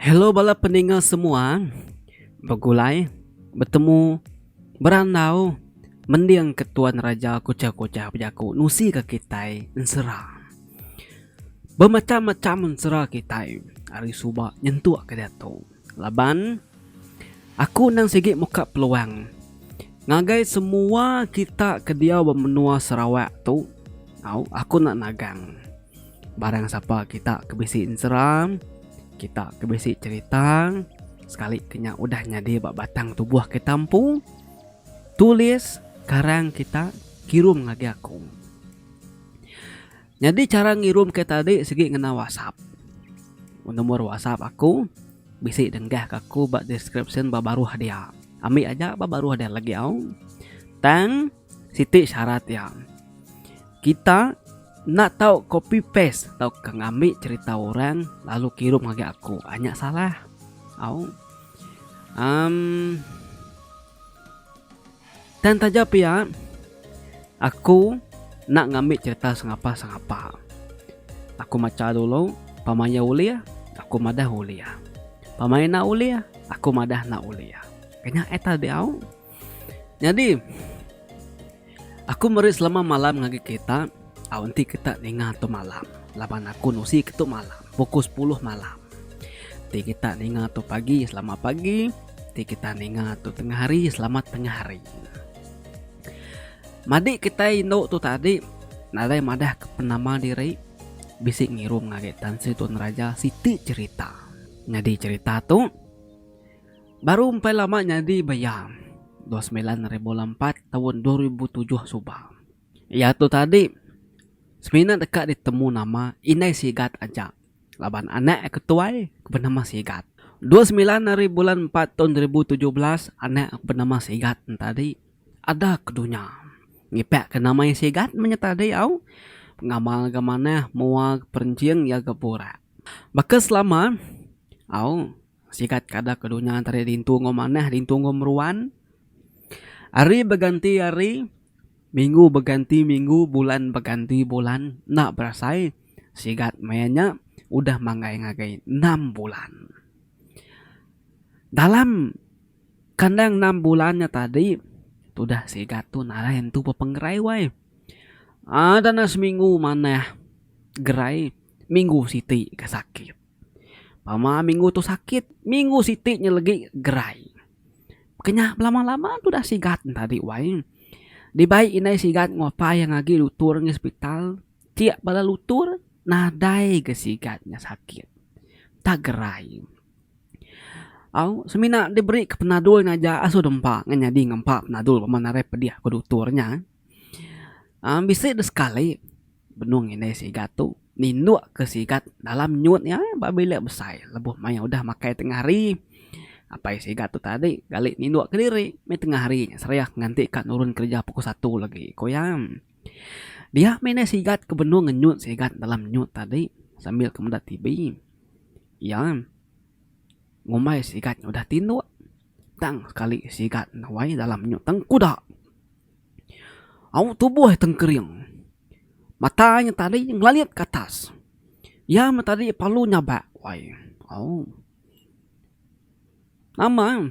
Hello bala pendengar semua. Begulai, bertemu, berandau, mendiang ketuan raja kucah-kucah pejaku nusi ke kitai ensera. Bermacam-macam ensera kitai. Hari subak nyentuh ke datu. Laban, aku nang sigit muka peluang. Ngagai semua kita ke dia bermenua Sarawak tu. Aku nak nagang. Barang siapa kita kebisi ensera, kita kebisi cerita. Sekali kenya udah nyadi bak batang tubuh ke tampung, tulis karang kita kirim ngagi aku. Jadi cara ngirim ke tadi segi ngena WhatsApp. Nomor WhatsApp aku bisi denggah ke aku bak description bak baru hadiah. Ambil aja bak baru hadiah lagi au. Tang siti syarat ya. Kita nak tahu copy paste tahu ngambil cerita orang lalu kirim ngagi aku. Hanya salah. Au. Dan tajap ya, aku nak ngambil cerita sengapa. Aku maca dulu, pamaya ulia, aku madah ulia. Pamaya na ulia, aku madah na ulia. Kayaknya eta diau. Jadi, aku meri selama malam ngagi kita, nanti kita ninga tu malam. Laban aku nusi ketu malam, pukul 10 malam. Ti kita ninga tu pagi selama pagi, ti kita ninga tu tengah hari selamat tengah hari. Madi kita indo tu tadi nadai madah ke penama diri bisik ngirum ngage tan Tun Raja Siti cerita. Jadi cerita tu baru sampai lama jadi bayam 29.04 tahun 2007 subah. Ya tu tadi semina dekat ditemu nama Inai Sigat aja. Laban anak ketuai bernama Sigat. 29 hari bulan 4 tahun 2017 anak bernama Sigat tadi ada kedunya. Ngipek ke nama yang Sigat menyetadi au ngamal ke mana muag perenciang ya gapura. Maka selama au Sigat kada kedunya antara dintungo maneh dintungo meruan. Hari berganti hari, minggu berganti minggu, bulan berganti bulan. Nak berasai Sigat mainnya udah manggai-ngagai 6 bulan. Dalam kandang 6 bulannya tadi, sudah Sigat tu narayan tu pepenggerai wai. Ada na seminggu mana gerai, minggu Siti kesakit. Pama minggu tu sakit, minggu Siti nya lagi gerai. Kenya lama-lama tu dah Sigat tadi wai. Di baik inai Sigat ngopai yang lagi lutur ng hospital. Tiap bala lutur, nadai ke Sigatnya sakit. Tak gerai. Semina diberi ke penadul naja asu dempak nganyadi ngempak penadul pemanare pediah ke doktornya. Bisa sekali benung ini Sigat tu ninduk ke Sigat dalam nyut ya babila besai lebuh maya udah makai tengah hari. Apa Sigat tu tadi galik ninduk ke diri me tengah hari seriak nganti kan urun kerja pukul 1 lagi koyam. Dia mene Sigat ke benung ngenyut Sigat dalam nyut tadi sambil kemudat tibi. Ya. Ngumai Sigat udah tinduk. Tang sekali Sigat nawai dalam nyut tang kuda. Tubuh tengkering. Matanya tadi ngeliat ke atas. Ya tadi palu nyabak. Wai. Nama.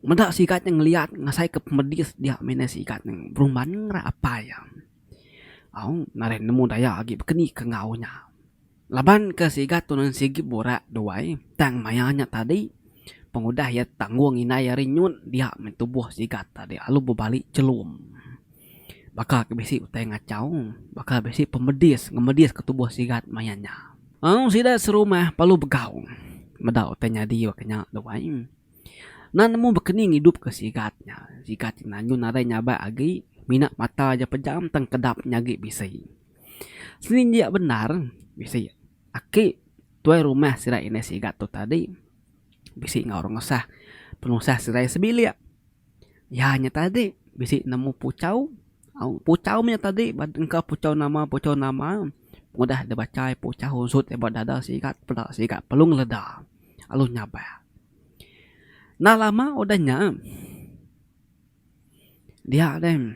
Mendak Sigat yang ngeliat ngasai ke pemedis dia mena Sigat yang beruman ngera apa ya. Naren nemu daya lagi bekeni ke ngaunya. Laban ke Sigat tunan sigi borak doai tang mayanya tadi pengudah ya tanggung inai rinyun dia mentubuh Sigat tadi lalu berbalik celum bakal kebisi utai ngacau bakal besi pemedis ngemedis ke tubuh Sigat mayanya sida serumah palu begau medau utai nyadi wakanya doai nah nemu bekening hidup ke Sigatnya Sigat nanyun ada nyaba agi minak mata aja pejam tang kedap nyagi bisi sini dia benar bisa aki tuai rumah sira ini Sigat tu tadi bisi ngorong ngesah penusah sira sebilia ya hanya tadi bisi nemu pucau pucaunya tadi badengka pucau nama mudah dibaca pucau unsut ebad dada Sigat pada Sigat pelung leda alun nyaba nah lama udahnya dia dem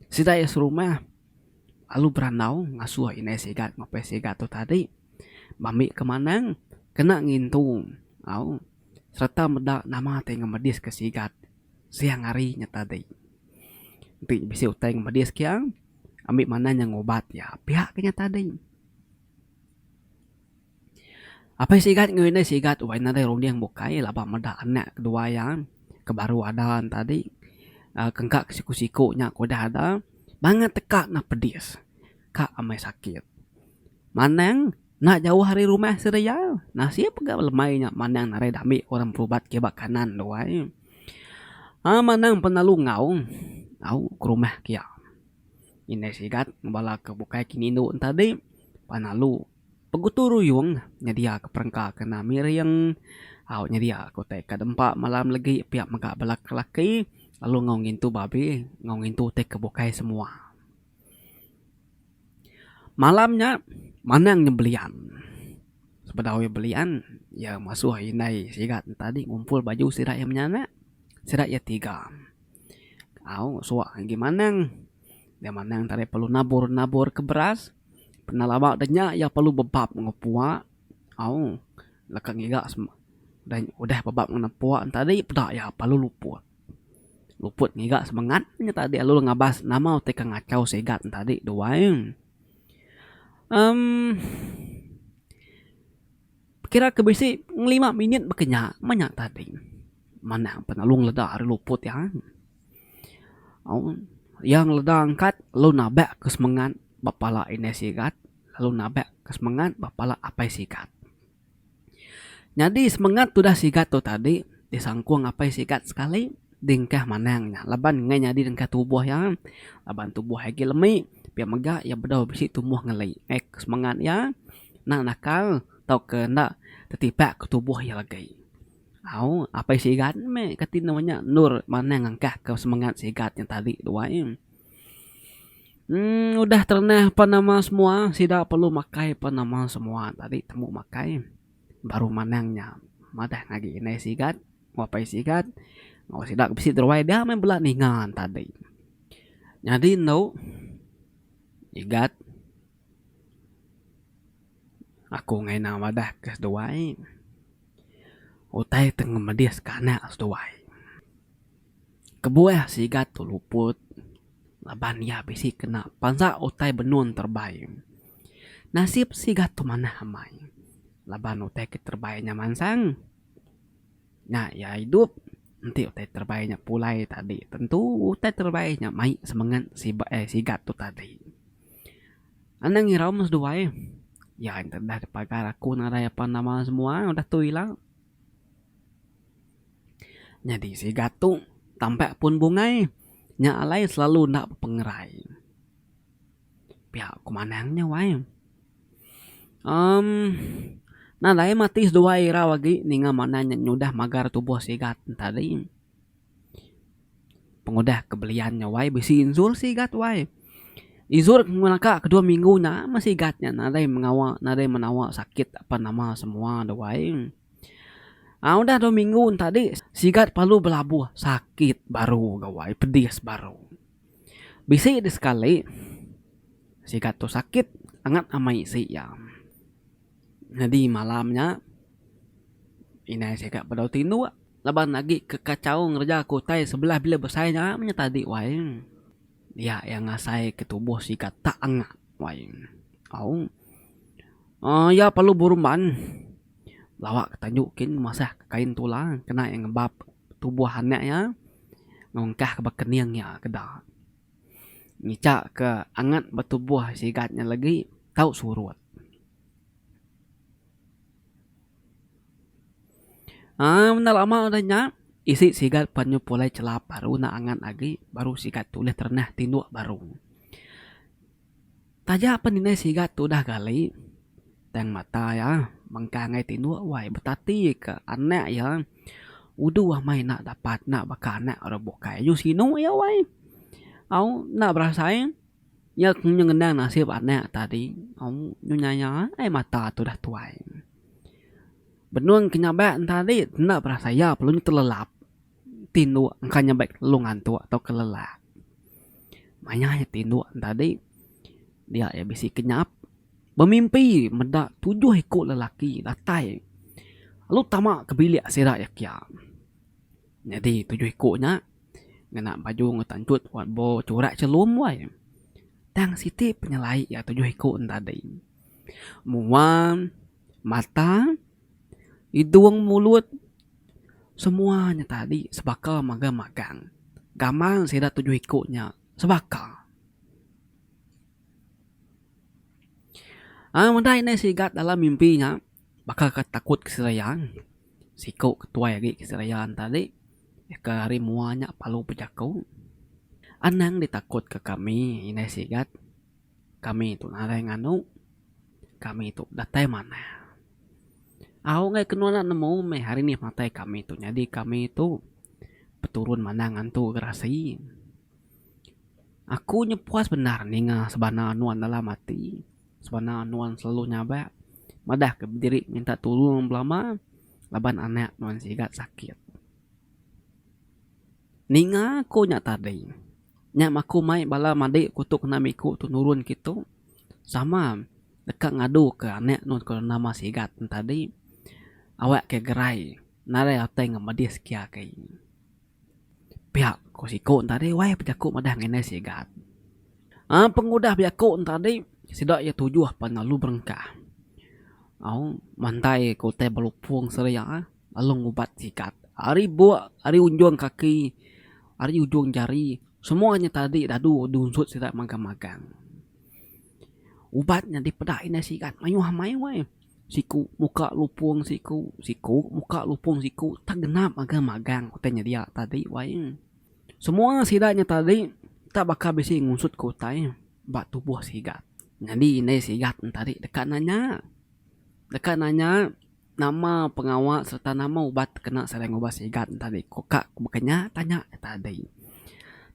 sira serumah lalu beranau ngasuh ini Sigat ngopi Sigat tu tadi bami kemanang kena ngintu. Au, serta meda nama tengah medis ke sigat siang harinya tadi. Nanti bisa utang medis kiang ambil mana yang obat ya pihaknya tadi. Apa sigat ngene sigat uai nade rong diang bukai laba meda anak kedua yang kebaru ada tadi. Kengkak siku-siku nya kuda ada banget tekak na pedis kak amai sakit manang nak jauh hari rumah seraya nasib gak lemainya manang nare dami orang berobat ke kanan doai manang penalu ngau ke rumah kia ini sigat bala ke bukai kini nu tadi panalu pegutu ruyung nyedia ke perengka kena miriang nyedia aku teh kadempak malam lagi pihak megak balak laki lalu ngongin tu babi, ngongin tu tek kebukai semua. Malamnya manang nyebelian. Sebedawi belian, ya masuk inai sigat tadi ngumpul baju sirak yang menyana, sirak ya 3. Suak gimana? Dia manang tadi perlu nabur ke beras, pernah lama adanya ya perlu bebab ngepua. Lekang giga dan udah bebab ngepua tadi pedak ya perlu luput ngiga semangatnya tadi lalu ngabas nama teka ngacau segat tadi doang. Kira kebisi 5 minit berkenyak banyak tadi. Mana penalung leda hari luput ya. Yang leda angkat lalu nabak ke semangat bapala ini segat lalu nabak ke semangat bapala apa segat. Jadi semangat tuh dah segat tuh tadi disangkung apa segat sekali. Dingkah manangnya laban ngai nyadi dingkah tubuh ya laban tubuh lagi lemi biar megak ya bedau bisi tumbuh ngelai semangat ya nak nakal tau ke ndak tertipak ke tubuh ya lagi apa sigat me katin namanya nur manang angkah ke semangat sigat yang tadi dua udah ternah panama semua tidak perlu makai panama semua tadi temu makai baru manangnya madah lagi ini sigat ngapai sigat sidak bisi terwai dia main belak ningan tadi. Jadi no igat aku ngai nama dah ke doai. Utai tengah medias kana doai. Kebuah sigat tu luput. Laban ya bisi kena pansa utai benun terbaik. Nasib sigat tu mana hamai. Laban utai keterbaiknya mansang. Nah ya hidup nanti utai terbaiknya pulai tadi tentu utai terbaiknya mai semangat sigat tu tadi anang ngirau mas dua ya dah pagar aku narai apa nama semua udah tu hilang jadi sigat tu tampak pun bungai nya alai selalu nak pengerai pihak kumanangnya wae nah lain mati dua ira wagi ninga mana nyudah magar tubuh sigat tadi pengudah kebeliannya wae bisi insul sigat wae izur menaka kedua minggu na masih gatnya nadai menawa sakit apa nama semua wae udah 2 minggu tadi sigat palu belabuh sakit baru gawai pedis baru bisi di sekali sigat tuh sakit angat amai si ya. Jadi malamnya ini saya gak pedau tindu laban lagi kekacau ngerja kutai sebelah bila besarnya namanya tadi wae ya yang ngasai ke tubuh sikat tak angat wae ya perlu burumban lawak ketanjukin masah kain tulang kena yang ngebab tubuhannya ya ngongkah ke bakeniang ya kedah ngicak ke angat betubuh sikatnya lagi tau surut benar lama adanya isi sigat panyu pulai celap baru na angan lagi baru sigat tulis ternah tinduk baru taja apa nina sigat tu dah kali teng mata ya mangkangai tinduk wai betati ke anak ya udu main nak dapat nak bakana ora bokai yu sino ya wai nak berasain ya ngendang nasib anak tadi nyanya mata tu dah tuai benung kenyabak tadi nak berasa ya perlu terlelap tindu angkanya baik lu ngantuk atau kelelap makanya tindu tadi dia ya bisi kenyap bermimpi mendak 7 ekor lelaki latai Lalu tamak ke bilik sirak ya kia. Jadi 7 ekoknya ngena baju ngetancut buat bo curak celum wai. Tang siti penyelai ya 7 ekok tadi. Muam, mata, hidung, mulut, semuanya tadi sebakal magang-magang. Gamal sida 7 ekoknya sebakal. Mandai ini sigat dalam mimpinya bakal ketakut keserayan. Siko ketua lagi keserayan tadi. Ke hari muanya palu pejaku. Anang ditakut ke kami ini sigat. Kami itu narai nganu. Kami itu datai mana. Aku nggak kenal nemu me hari ini matai kami itu. Jadi kami itu peturun mana ngantu gerasi. Aku nyepuas benar nih sebana nuan dalam mati. Sebana nuan selalu nyaba. Madah ke berdiri minta tolong belama. Laban anak nuan sigat sakit. Ninga aku nyak tadi. Nyak aku mai bala mandi kutuk namiku tu nurun gitu. Sama dekat ngadu ke anak nuan kalau nama sigat tadi. Awak ke gerai. Nare atai ngamadis kia kai. Pihak ko siko tadi wai pejaku madah ngene sigat. Pengudah pejaku tadi sidak ya tujuh panalu berengkah. Mantai ko te balupung seria alung ubat sikat. Hari buat, hari unjung kaki, hari ujung jari, semuanya tadi dadu dunsut sidak magang-magang. Ubatnya dipedain sikat, mayuh wai. Siku muka lupung siku muka lupung siku tak genap magang-magang kotanya dia tadi wai. Semua sidaknya tadi tak bakal bisa ngusut kotai bak tubuh sigat. Jadi ini sigat tadi dekat nanya nama pengawal serta nama ubat kena sering obat sigat tadi. Kokak bukannya tanya tadi.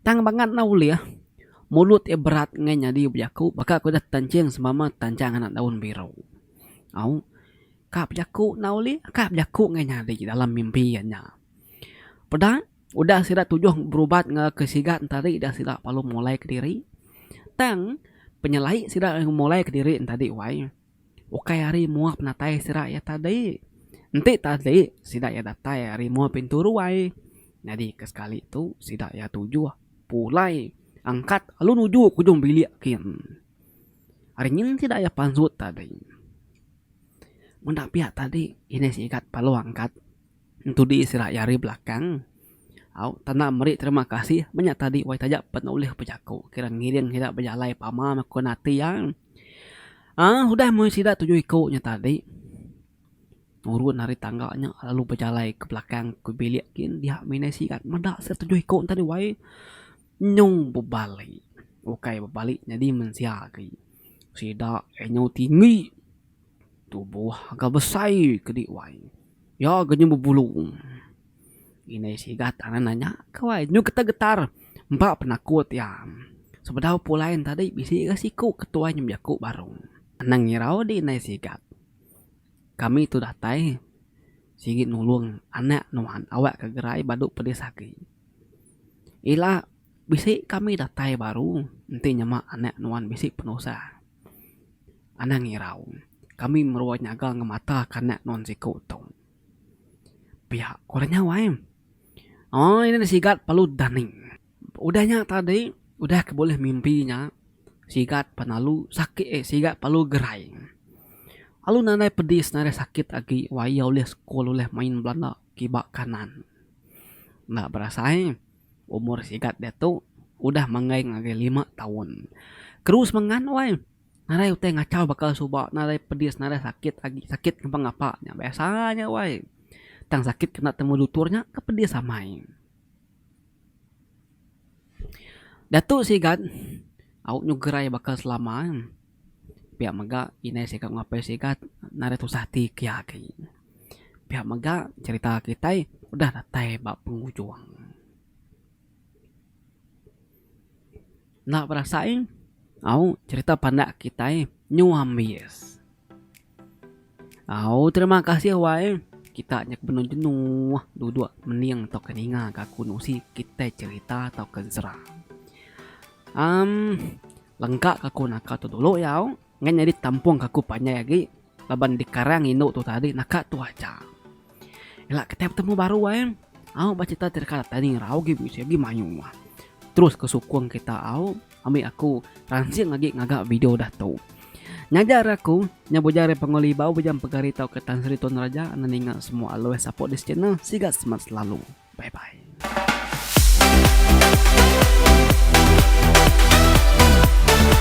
Tang banget nauli ya. Mulut berat ngenya di biaku bakal aku dah tancing semama tancang anak daun biru. Kap jaku nauli kap jaku ngenya di dalam mimpiannya. Padahal udah sidak tujuh berubat ke sigat tadi dah sidak palu mulai ke diri. Tang penyelai sidak mulai ke diri tadi wai. Okai hari muak penatai sidak ya tadi. Nanti tadi sidak ya datai hari muak pintu ruai. Jadi kesekali itu sidak ya tujuh pulai angkat lalu nuju ke ujung bilik kin. Hari ini sidak ya pansut tadi. Mendak pihak tadi ini sikat palu angkat. Itu di sidak yari belakang. Tanah meri terima kasih banyak tadi wai tajak penulis pejaku kira ngiring tidak berjalai pama makonati yang udah mau sidak 7 ikutnya tadi turun hari tangganya lalu berjalai ke belakang ke bilik kin dia mina sikat mendak 7 ikut tadi wai nyung berbalik berbalik jadi mensiaki sidak nyung tinggi tubuh agak besar ke di wai ya agaknya berbulu. Ini sigat anak nanya, kawai nyu getar-getar, mbak penakut ya. Sebedah pulain tadi bisi siku ketua nyembiaku baru. Nang ngirau di ini sigat. Kami itu datai, sigit nulung anak nuan awak kegerai baduk pedesaki. Ila bisi kami datai baru, nanti nyemak anak nuan bisi penusa. Anak ngirau, kami meruat nyaga ngemata kanak nuan siku tu. Pihak korenya waim. Ini sigat palu daning. Udahnya tadi, udah keboleh mimpinya. Sigat panalu sakit sigat palu gerai. Lalu nanai pedis nanai sakit lagi. Waya oleh sekolah oleh main Belanda kibak kanan. Nggak berasa umur sigat dia tuh udah mangaing lagi 5 tahun. Terus mengan wai. Nanai uteh ngacau bakal subak nanai pedis nanai sakit lagi. Sakit ngapa-ngapanya. Biasanya wai. Tang sakit kena temu luturnya kepedis samain. Datuk sigat au nyugerai bakal selama. Pihak maga ini sigat ngapai sigat nare tu sahti kiaki. Pihak maga cerita kita udah datai bak pengujuang. Nak berasain au cerita pandak kita nyuambis. Au terima kasih wae. Kita nyak benon jenuh duduk meniang atau keninga kaku nusi kita cerita atau kezra. Lengkap kaku naka tu dulu ya. Ngan jadi tampung kaku panjang lagi. Laban dikarang induk tu tadi naka tu aja. Elak kita ketemu baru au baca cerita terkata tadi rau ge bisa ge mayu mah. Terus kesukung kita au ambil aku ransing lagi ngagak video dah tau. Nyajar aku nyabujare pengoli bau bejam pegari tau ke Tan Sri Tuan Raja ananinga semua always support this channel. Siga semangat selalu. Bye bye.